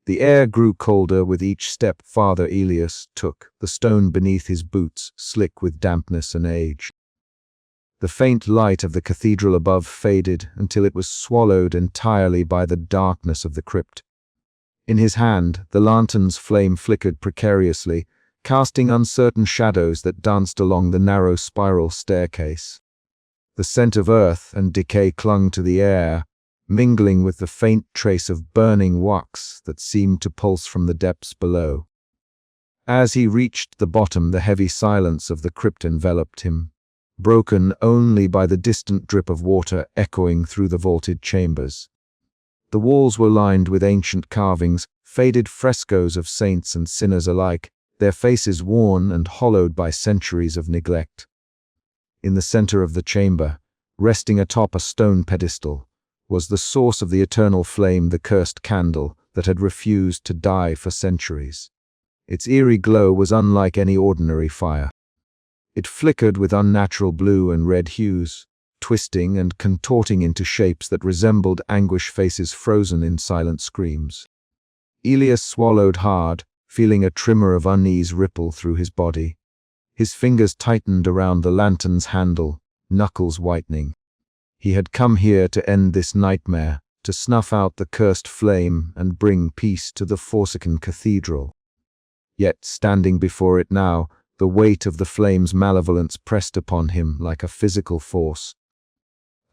The air grew colder with each step Father Elias took, the stone beneath his boots slick with dampness and age. The faint light of the cathedral above faded until it was swallowed entirely by the darkness of the crypt. In his hand, the lantern's flame flickered precariously, casting uncertain shadows that danced along the narrow spiral staircase. The scent of earth and decay clung to the air, mingling with the faint trace of burning wax that seemed to pulse from the depths below. As he reached the bottom, the heavy silence of the crypt enveloped him, broken only by the distant drip of water echoing through the vaulted chambers. The walls were lined with ancient carvings, faded frescoes of saints and sinners alike, their faces worn and hollowed by centuries of neglect. In the center of the chamber, resting atop a stone pedestal, was the source of the eternal flame, the cursed candle that had refused to die for centuries. Its eerie glow was unlike any ordinary fire. It flickered with unnatural blue and red hues, twisting and contorting into shapes that resembled anguish faces frozen in silent screams. Elias swallowed hard, feeling a tremor of unease ripple through his body. His fingers tightened around the lantern's handle, knuckles whitening. He had come here to end this nightmare, to snuff out the cursed flame and bring peace to the Forsaken Cathedral. Yet, standing before it now, the weight of the flame's malevolence pressed upon him like a physical force.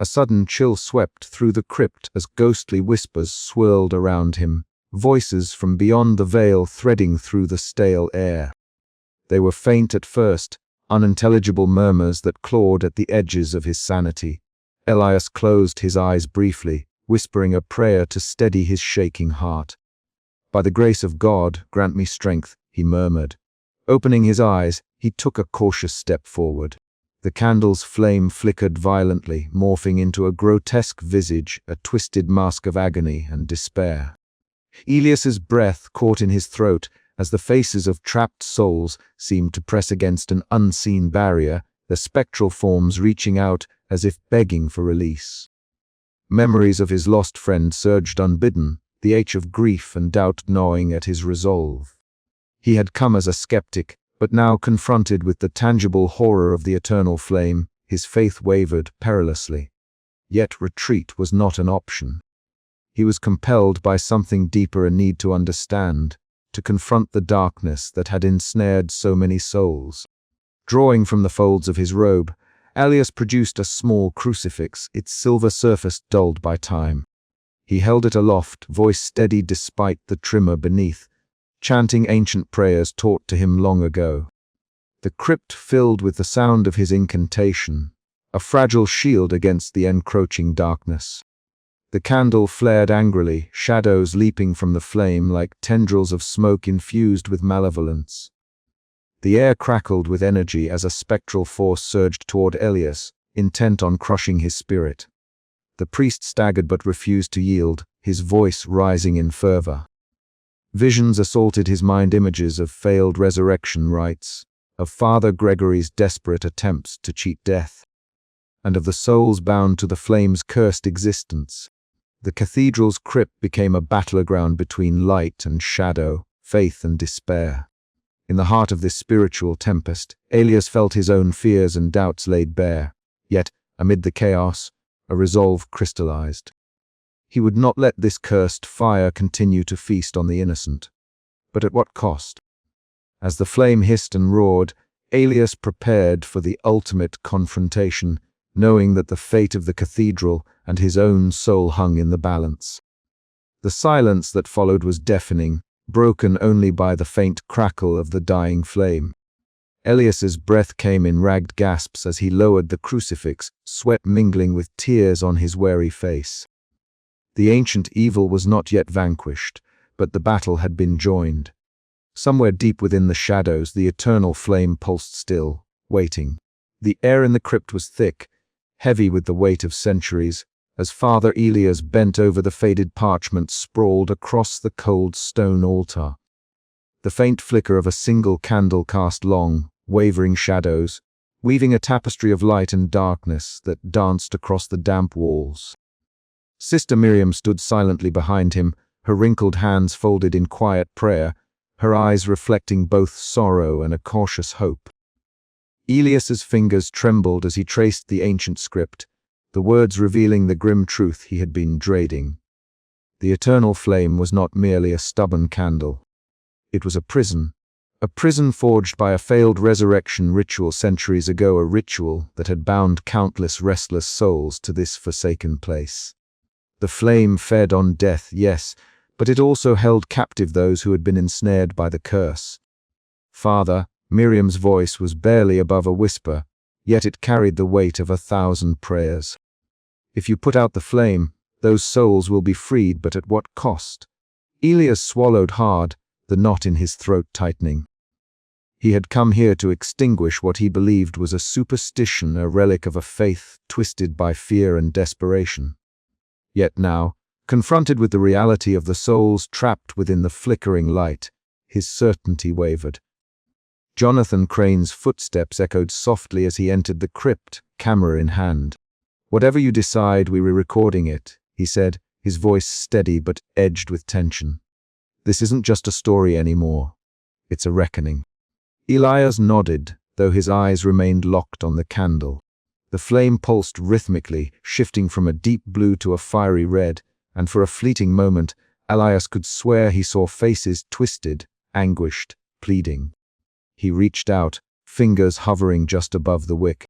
A sudden chill swept through the crypt as ghostly whispers swirled around him, voices from beyond the veil threading through the stale air. They were faint at first, unintelligible murmurs that clawed at the edges of his sanity. Elias closed his eyes briefly, whispering a prayer to steady his shaking heart. "By the grace of God, grant me strength," he murmured. Opening his eyes, he took a cautious step forward. The candle's flame flickered violently, morphing into a grotesque visage, a twisted mask of agony and despair. Elias's breath caught in his throat as the faces of trapped souls seemed to press against an unseen barrier, their spectral forms reaching out as if begging for release. Memories of his lost friend surged unbidden, the ache of grief and doubt gnawing at his resolve. He had come as a skeptic, but now confronted with the tangible horror of the eternal flame, his faith wavered perilously. Yet retreat was not an option. He was compelled by something deeper, a need to understand, to confront the darkness that had ensnared so many souls. Drawing from the folds of his robe, Elias produced a small crucifix, its silver surface dulled by time. He held it aloft, voice steady despite the tremor beneath, chanting ancient prayers taught to him long ago. The crypt filled with the sound of his incantation, a fragile shield against the encroaching darkness. The candle flared angrily, shadows leaping from the flame like tendrils of smoke infused with malevolence. The air crackled with energy as a spectral force surged toward Elias, intent on crushing his spirit. The priest staggered but refused to yield, his voice rising in fervor. Visions assaulted his mind, images of failed resurrection rites, of Father Gregory's desperate attempts to cheat death, and of the souls bound to the flame's cursed existence. The cathedral's crypt became a battleground between light and shadow, faith and despair. In the heart of this spiritual tempest, Elias felt his own fears and doubts laid bare. Yet, amid the chaos, a resolve crystallized. He would not let this cursed fire continue to feast on the innocent. But at what cost? As the flame hissed and roared, Elias prepared for the ultimate confrontation, knowing that the fate of the cathedral and his own soul hung in the balance. The silence that followed was deafening, broken only by the faint crackle of the dying flame. Elias's breath came in ragged gasps as he lowered the crucifix, sweat mingling with tears on his weary face. The ancient evil was not yet vanquished, but the battle had been joined. Somewhere deep within the shadows, the eternal flame pulsed still, waiting. The air in the crypt was thick, heavy with the weight of centuries, as Father Elias bent over the faded parchment sprawled across the cold stone altar. The faint flicker of a single candle cast long, wavering shadows, weaving a tapestry of light and darkness that danced across the damp walls. Sister Miriam stood silently behind him, her wrinkled hands folded in quiet prayer, her eyes reflecting both sorrow and a cautious hope. Elias's fingers trembled as he traced the ancient script, the words revealing the grim truth he had been dreading. The eternal flame was not merely a stubborn candle. It was a prison forged by a failed resurrection ritual centuries ago, a ritual that had bound countless restless souls to this forsaken place. The flame fed on death, yes, but it also held captive those who had been ensnared by the curse. Father, Miriam's voice was barely above a whisper, yet it carried the weight of 1,000 prayers. If you put out the flame, those souls will be freed, but at what cost? Elias swallowed hard, the knot in his throat tightening. He had come here to extinguish what he believed was a superstition, a relic of a faith twisted by fear and desperation. Yet now, confronted with the reality of the souls trapped within the flickering light, his certainty wavered. Jonathan Crane's footsteps echoed softly as he entered the crypt, camera in hand. "Whatever you decide, we're recording it," he said, his voice steady but edged with tension. "This isn't just a story anymore. It's a reckoning." Elias nodded, though his eyes remained locked on the candle. The flame pulsed rhythmically, shifting from a deep blue to a fiery red, and for a fleeting moment, Elias could swear he saw faces twisted, anguished, pleading. He reached out, fingers hovering just above the wick.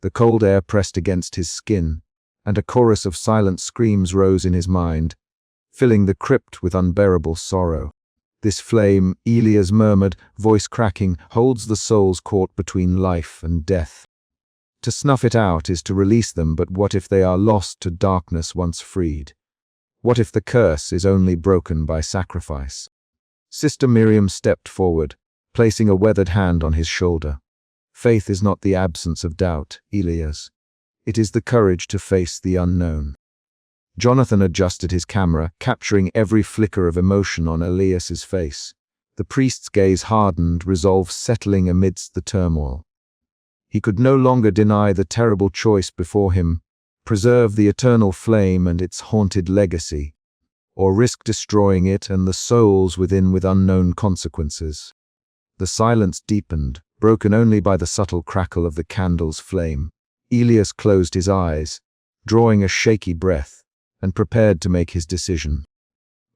The cold air pressed against his skin, and a chorus of silent screams rose in his mind, filling the crypt with unbearable sorrow. "This flame," Elias murmured, voice cracking, "holds the souls caught between life and death. To snuff it out is to release them, but what if they are lost to darkness once freed? What if the curse is only broken by sacrifice?" Sister Miriam stepped forward, placing a weathered hand on his shoulder. "Faith is not the absence of doubt, Elias. It is the courage to face the unknown." Jonathan adjusted his camera, capturing every flicker of emotion on Elias's face. The priest's gaze hardened, resolve settling amidst the turmoil. He could no longer deny the terrible choice before him: preserve the eternal flame and its haunted legacy, or risk destroying it and the souls within with unknown consequences. The silence deepened, broken only by the subtle crackle of the candle's flame. Elias closed his eyes, drawing a shaky breath, and prepared to make his decision.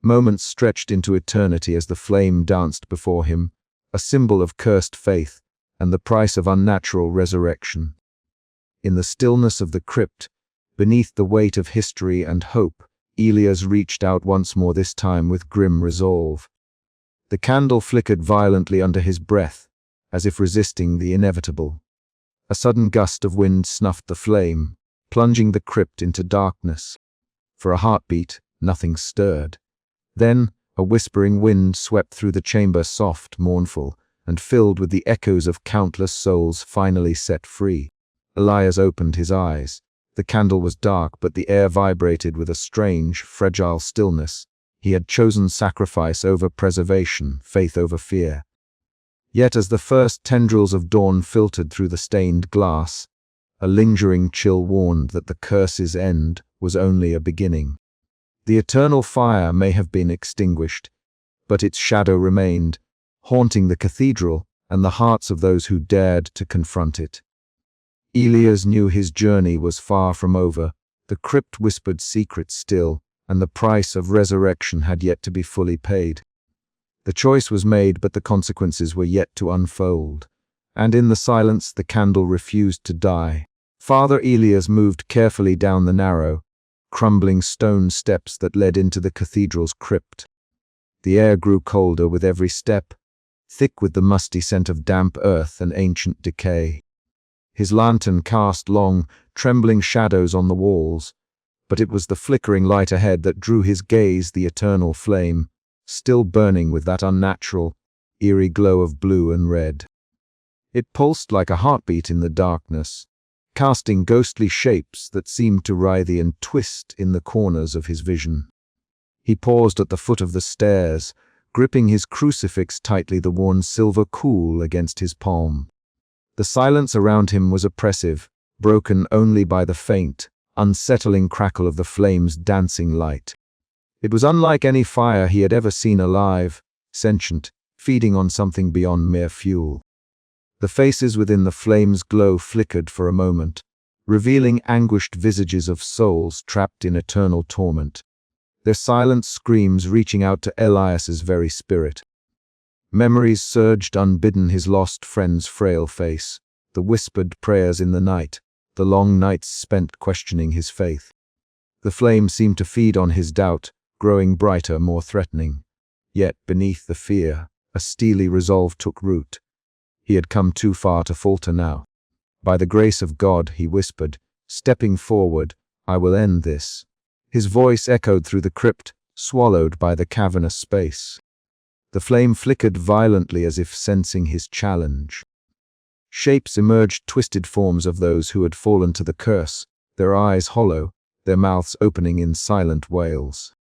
Moments stretched into eternity as the flame danced before him, a symbol of cursed faith and the price of unnatural resurrection. In the stillness of the crypt, beneath the weight of history and hope, Elias reached out once more, this time with grim resolve. The candle flickered violently under his breath, as if resisting the inevitable. A sudden gust of wind snuffed the flame, plunging the crypt into darkness. For a heartbeat, nothing stirred. Then, a whispering wind swept through the chamber, soft, mournful, and filled with the echoes of countless souls finally set free. Elias opened his eyes. The candle was dark, but the air vibrated with a strange, fragile stillness. He had chosen sacrifice over preservation, faith over fear. Yet as the first tendrils of dawn filtered through the stained glass, a lingering chill warned that the curse's end was only a beginning. The eternal fire may have been extinguished, but its shadow remained, haunting the cathedral and the hearts of those who dared to confront it. Elias knew his journey was far from over. The crypt whispered secrets still, and the price of resurrection had yet to be fully paid. The choice was made, but the consequences were yet to unfold. And in the silence, the candle refused to die. Father Elias moved carefully down the narrow, crumbling stone steps that led into the cathedral's crypt. The air grew colder with every step, thick with the musty scent of damp earth and ancient decay. His lantern cast long, trembling shadows on the walls, but it was the flickering light ahead that drew his gaze, the eternal flame, still burning with that unnatural, eerie glow of blue and red. It pulsed like a heartbeat in the darkness, casting ghostly shapes that seemed to writhe and twist in the corners of his vision. He paused at the foot of the stairs, gripping his crucifix tightly, the worn silver cool against his palm. The silence around him was oppressive, broken only by the faint, unsettling crackle of the flame's dancing light. It was unlike any fire he had ever seen alive, sentient, feeding on something beyond mere fuel. The faces within the flame's glow flickered for a moment, revealing anguished visages of souls trapped in eternal torment, their silent screams reaching out to Elias's very spirit. Memories surged unbidden his lost friend's frail face, the whispered prayers in the night, the long nights spent questioning his faith. The flame seemed to feed on his doubt, growing brighter, more threatening. Yet beneath the fear, a steely resolve took root. He had come too far to falter now. "By the grace of God," he whispered, stepping forward, "I will end this." His voice echoed through the crypt, swallowed by the cavernous space. The flame flickered violently as if sensing his challenge. Shapes emerged, twisted forms of those who had fallen to the curse, their eyes hollow, their mouths opening in silent wails.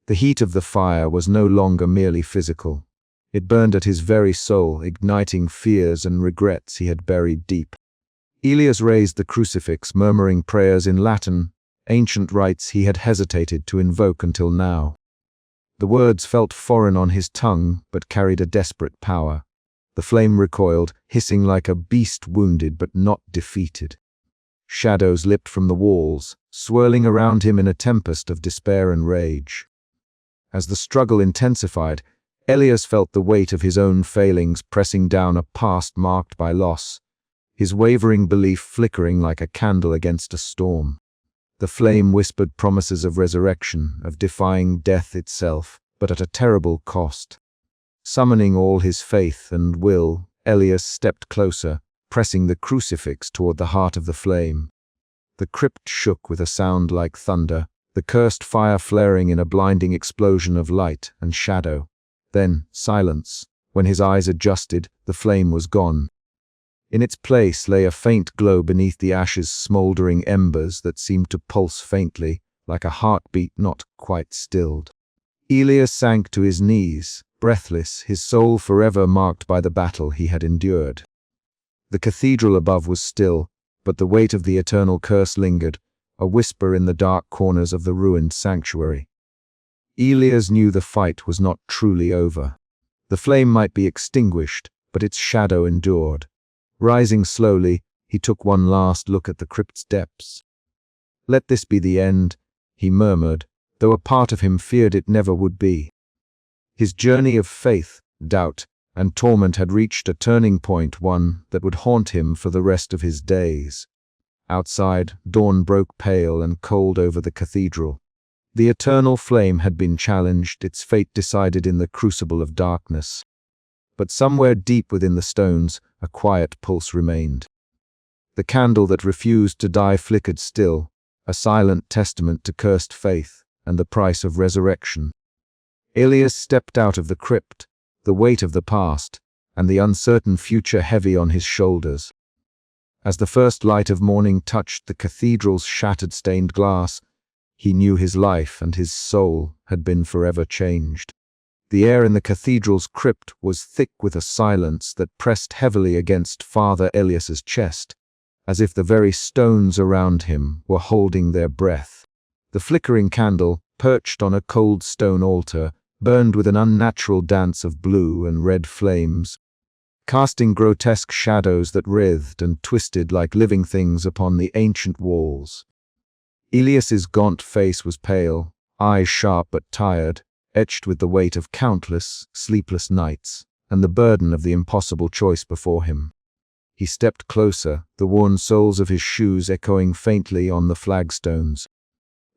The heat of the fire was no longer merely physical. It burned at his very soul, igniting fears and regrets he had buried deep. Elias raised the crucifix, murmuring prayers in Latin, ancient rites he had hesitated to invoke until now. The words felt foreign on his tongue, but carried a desperate power. The flame recoiled, hissing like a beast wounded but not defeated. Shadows leapt from the walls, swirling around him in a tempest of despair and rage. As the struggle intensified, Elias felt the weight of his own failings pressing down a past marked by loss, his wavering belief flickering like a candle against a storm. The flame whispered promises of resurrection, of defying death itself, but at a terrible cost. Summoning all his faith and will, Elias stepped closer, pressing the crucifix toward the heart of the flame. The crypt shook with a sound like thunder, the cursed fire flaring in a blinding explosion of light and shadow. Then, silence. When his eyes adjusted, the flame was gone. In its place lay a faint glow beneath the ashes, smoldering embers that seemed to pulse faintly, like a heartbeat not quite stilled. Elias sank to his knees, breathless, his soul forever marked by the battle he had endured. The cathedral above was still, but the weight of the eternal curse lingered, a whisper in the dark corners of the ruined sanctuary. Elias knew the fight was not truly over. The flame might be extinguished, but its shadow endured. Rising slowly, he took one last look at the crypt's depths. "Let this be the end," he murmured, though a part of him feared it never would be. His journey of faith, doubt, and torment had reached a turning point, one that would haunt him for the rest of his days. Outside, dawn broke pale and cold over the cathedral. The eternal flame had been challenged, its fate decided in the crucible of darkness. But somewhere deep within the stones, a quiet pulse remained. The candle that refused to die flickered still, a silent testament to cursed faith and the price of resurrection. Elias stepped out of the crypt, the weight of the past and the uncertain future heavy on his shoulders. As the first light of morning touched the cathedral's shattered stained glass, he knew his life and his soul had been forever changed. The air in the cathedral's crypt was thick with a silence that pressed heavily against Father Elias's chest, as if the very stones around him were holding their breath. The flickering candle, perched on a cold stone altar, burned with an unnatural dance of blue and red flames, casting grotesque shadows that writhed and twisted like living things upon the ancient walls. Elias's gaunt face was pale, eyes sharp but tired, etched with the weight of countless, sleepless nights, and the burden of the impossible choice before him. He stepped closer, the worn soles of his shoes echoing faintly on the flagstones.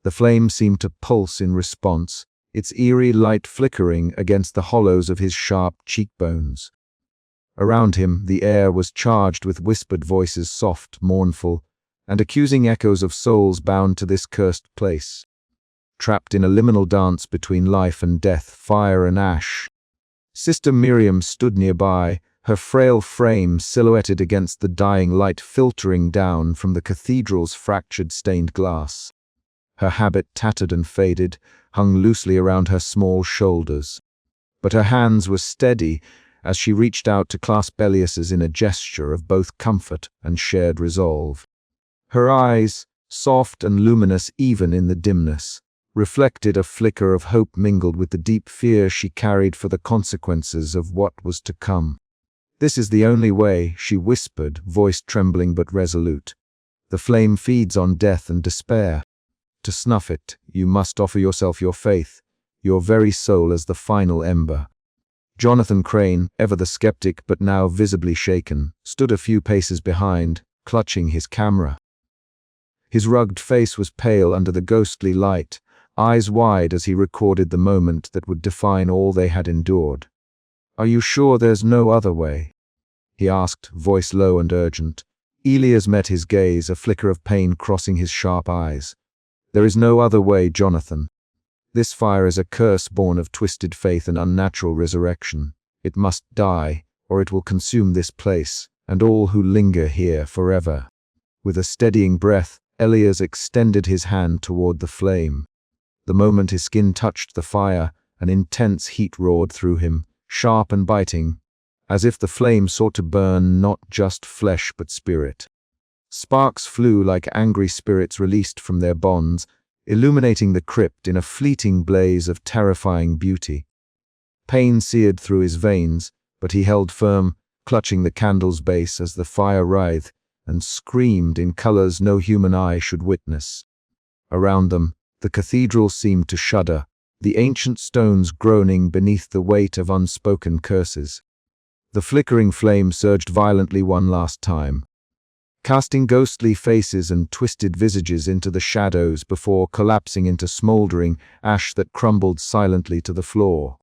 The flame seemed to pulse in response, its eerie light flickering against the hollows of his sharp cheekbones. Around him, the air was charged with whispered voices, soft, mournful, and accusing echoes of souls bound to this cursed place, trapped in a liminal dance between life and death, fire and ash. Sister Miriam stood nearby, her frail frame silhouetted against the dying light filtering down from the cathedral's fractured stained glass. Her habit, tattered and faded, hung loosely around her small shoulders, but her hands were steady as she reached out to clasp Elias's in a gesture of both comfort and shared resolve. Her eyes, soft and luminous even in the dimness, reflected a flicker of hope mingled with the deep fear she carried for the consequences of what was to come. "This is the only way," she whispered, voice trembling but resolute. "The flame feeds on death and despair. To snuff it, you must offer yourself your faith, your very soul as the final ember." Jonathan Crane, ever the skeptic but now visibly shaken, stood a few paces behind, clutching his camera. His rugged face was pale under the ghostly light, eyes wide as he recorded the moment that would define all they had endured. "Are you sure there's no other way?" he asked, voice low and urgent. Elias met his gaze, a flicker of pain crossing his sharp eyes. "There is no other way, Jonathan. This fire is a curse born of twisted faith and unnatural resurrection. It must die, or it will consume this place, and all who linger here forever." With a steadying breath, Elias extended his hand toward the flame. The moment his skin touched the fire, an intense heat roared through him, sharp and biting, as if the flame sought to burn not just flesh but spirit. Sparks flew like angry spirits released from their bonds, illuminating the crypt in a fleeting blaze of terrifying beauty. Pain seared through his veins, but he held firm, clutching the candle's base as the fire writhed and screamed in colors no human eye should witness. Around them, the cathedral seemed to shudder, the ancient stones groaning beneath the weight of unspoken curses. The flickering flame surged violently one last time, casting ghostly faces and twisted visages into the shadows before collapsing into smoldering ash that crumbled silently to the floor.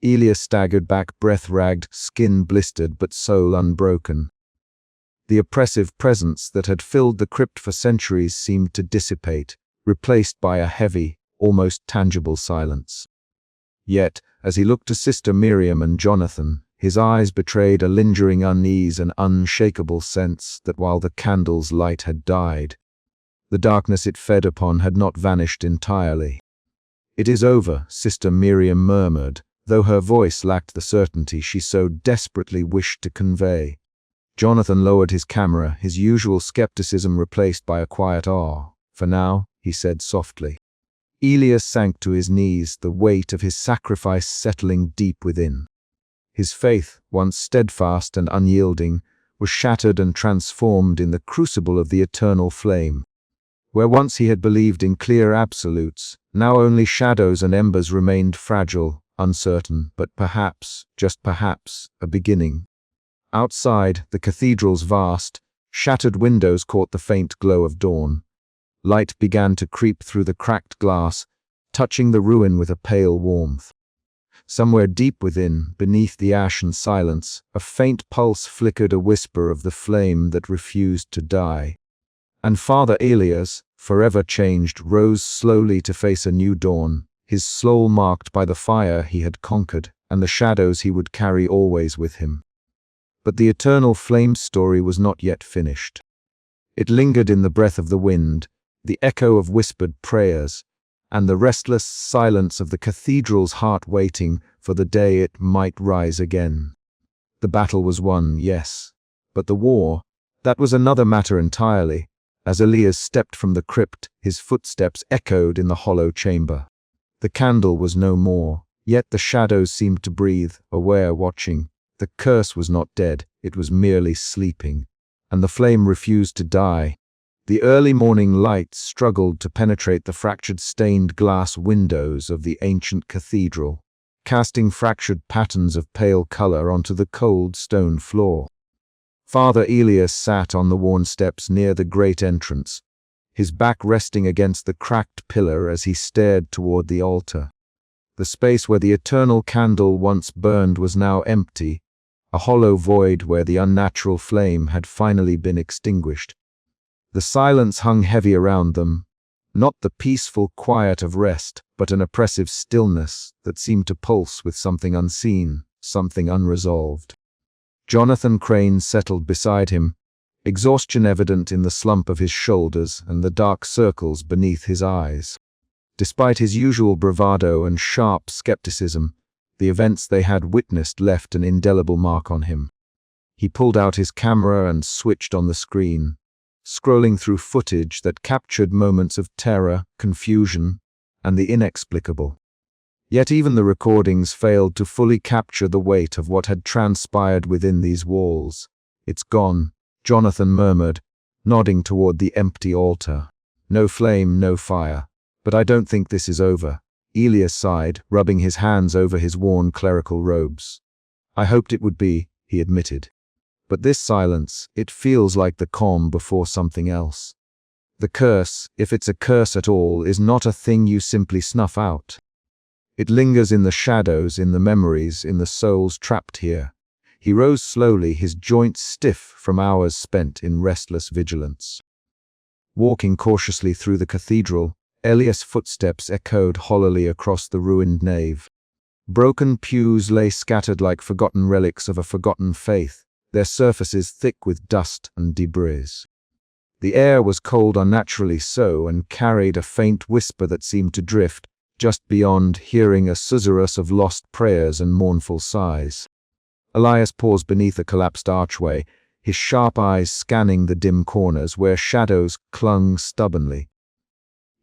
Elias staggered back, breath ragged, skin blistered but soul unbroken. The oppressive presence that had filled the crypt for centuries seemed to dissipate, replaced by a heavy, almost tangible silence. Yet, as he looked to Sister Miriam and Jonathan, his eyes betrayed a lingering unease and unshakable sense that while the candle's light had died, the darkness it fed upon had not vanished entirely. "It is over," Sister Miriam murmured, though her voice lacked the certainty she so desperately wished to convey. Jonathan lowered his camera, his usual skepticism replaced by a quiet awe. "For now," he said softly. Elias sank to his knees, the weight of his sacrifice settling deep within. His faith, once steadfast and unyielding, was shattered and transformed in the crucible of the eternal flame. Where once he had believed in clear absolutes, now only shadows and embers remained fragile, uncertain, but perhaps, just perhaps, a beginning. Outside, the cathedral's vast, shattered windows caught the faint glow of dawn. Light began to creep through the cracked glass, touching the ruin with a pale warmth. Somewhere deep within, beneath the ash and silence, a faint pulse flickered, a whisper of the flame that refused to die. And Father Elias, forever changed, rose slowly to face a new dawn, his soul marked by the fire he had conquered and the shadows he would carry always with him. But the eternal flame story was not yet finished. It lingered in the breath of the wind, the echo of whispered prayers, and the restless silence of the cathedral's heart waiting for the day it might rise again. The battle was won, yes, but the war, that was another matter entirely. As Elias stepped from the crypt, his footsteps echoed in the hollow chamber. The candle was no more, yet the shadows seemed to breathe, aware, watching. The curse was not dead, it was merely sleeping, and the flame refused to die. The early morning light struggled to penetrate the fractured stained glass windows of the ancient cathedral, casting fractured patterns of pale color onto the cold stone floor. Father Elias sat on the worn steps near the great entrance, his back resting against the cracked pillar as he stared toward the altar. The space where the eternal candle once burned was now empty, a hollow void where the unnatural flame had finally been extinguished. The silence hung heavy around them, not the peaceful quiet of rest, but an oppressive stillness that seemed to pulse with something unseen, something unresolved. Jonathan Crane settled beside him, exhaustion evident in the slump of his shoulders and the dark circles beneath his eyes. Despite his usual bravado and sharp skepticism, the events they had witnessed left an indelible mark on him. He pulled out his camera and switched on the screen, scrolling through footage that captured moments of terror, confusion, and the inexplicable. Yet even the recordings failed to fully capture the weight of what had transpired within these walls. "It's gone," Jonathan murmured, nodding toward the empty altar. "No flame, no fire. But I don't think this is over." Elias sighed, rubbing his hands over his worn clerical robes. "I hoped it would be," he admitted. "But this silence, it feels like the calm before something else. The curse, if it's a curse at all, is not a thing you simply snuff out. It lingers in the shadows, in the memories, in the souls trapped here." He rose slowly, his joints stiff from hours spent in restless vigilance. Walking cautiously through the cathedral, Elias' footsteps echoed hollowly across the ruined nave. Broken pews lay scattered like forgotten relics of a forgotten faith, their surfaces thick with dust and debris. The air was cold unnaturally so, and carried a faint whisper that seemed to drift, just beyond hearing, a susurrus of lost prayers and mournful sighs. Elias paused beneath a collapsed archway, his sharp eyes scanning the dim corners where shadows clung stubbornly.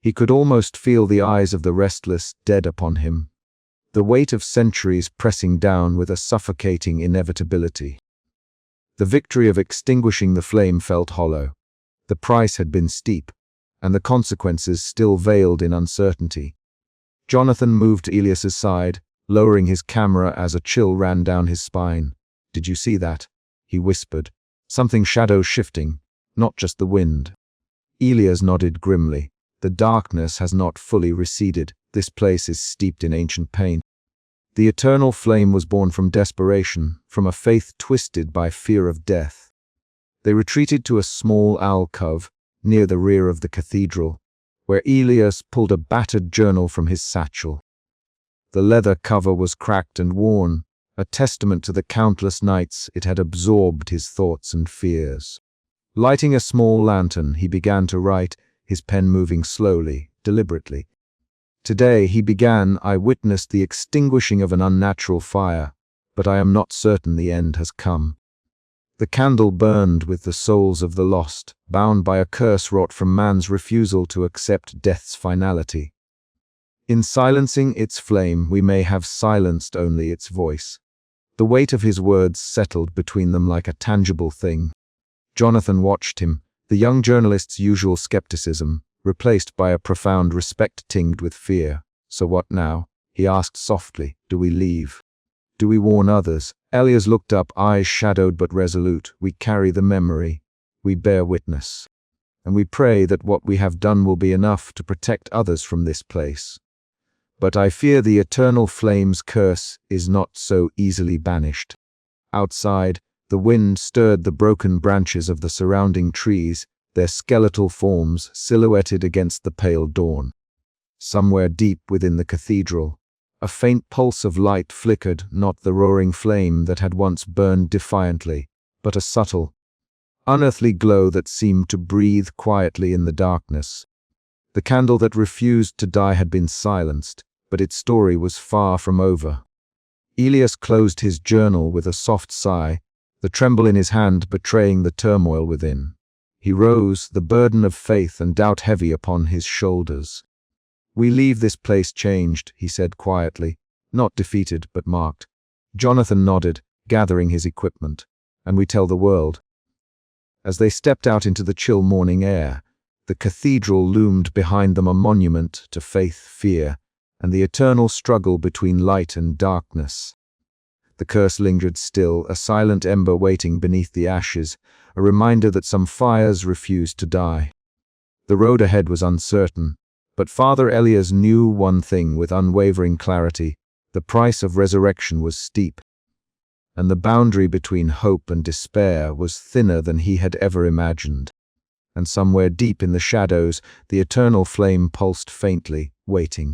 He could almost feel the eyes of the restless dead upon him, the weight of centuries pressing down with a suffocating inevitability. The victory of extinguishing the flame felt hollow. The price had been steep, and the consequences still veiled in uncertainty. Jonathan moved to Elias's side, lowering his camera as a chill ran down his spine. "Did you see that?" he whispered. "Something shadow shifting, not just the wind." Elias nodded grimly. "The darkness has not fully receded. This place is steeped in ancient pain." The eternal flame was born from desperation, from a faith twisted by fear of death. They retreated to a small alcove near the rear of the cathedral, where Elias pulled a battered journal from his satchel. The leather cover was cracked and worn, a testament to the countless nights it had absorbed his thoughts and fears. Lighting a small lantern, he began to write, his pen moving slowly, deliberately. "Today," he began, "I witnessed the extinguishing of an unnatural fire, but I am not certain the end has come. The candle burned with the souls of the lost, bound by a curse wrought from man's refusal to accept death's finality. In silencing its flame, we may have silenced only its voice." The weight of his words settled between them like a tangible thing. Jonathan watched him, the young journalist's usual skepticism, replaced by a profound respect tinged with fear. "So what now?" he asked softly. "Do we leave? Do we warn others?" Elias looked up, eyes shadowed but resolute. "We carry the memory. We bear witness. And we pray that what we have done will be enough to protect others from this place. But I fear the eternal flame's curse is not so easily banished." Outside, the wind stirred the broken branches of the surrounding trees, their skeletal forms silhouetted against the pale dawn. Somewhere deep within the cathedral, a faint pulse of light flickered, not the roaring flame that had once burned defiantly, but a subtle, unearthly glow that seemed to breathe quietly in the darkness. The candle that refused to die had been silenced, but its story was far from over. Elias closed his journal with a soft sigh, the tremble in his hand betraying the turmoil within. He rose, the burden of faith and doubt heavy upon his shoulders. "We leave this place changed," he said quietly, not defeated but marked. Jonathan nodded, gathering his equipment. "And we tell the world." As they stepped out into the chill morning air, the cathedral loomed behind them, a monument to faith, fear, and the eternal struggle between light and darkness. The curse lingered still, a silent ember waiting beneath the ashes, a reminder that some fires refused to die. The road ahead was uncertain, but Father Elias knew one thing with unwavering clarity: the price of resurrection was steep, and the boundary between hope and despair was thinner than he had ever imagined. And somewhere deep in the shadows, the eternal flame pulsed faintly, waiting.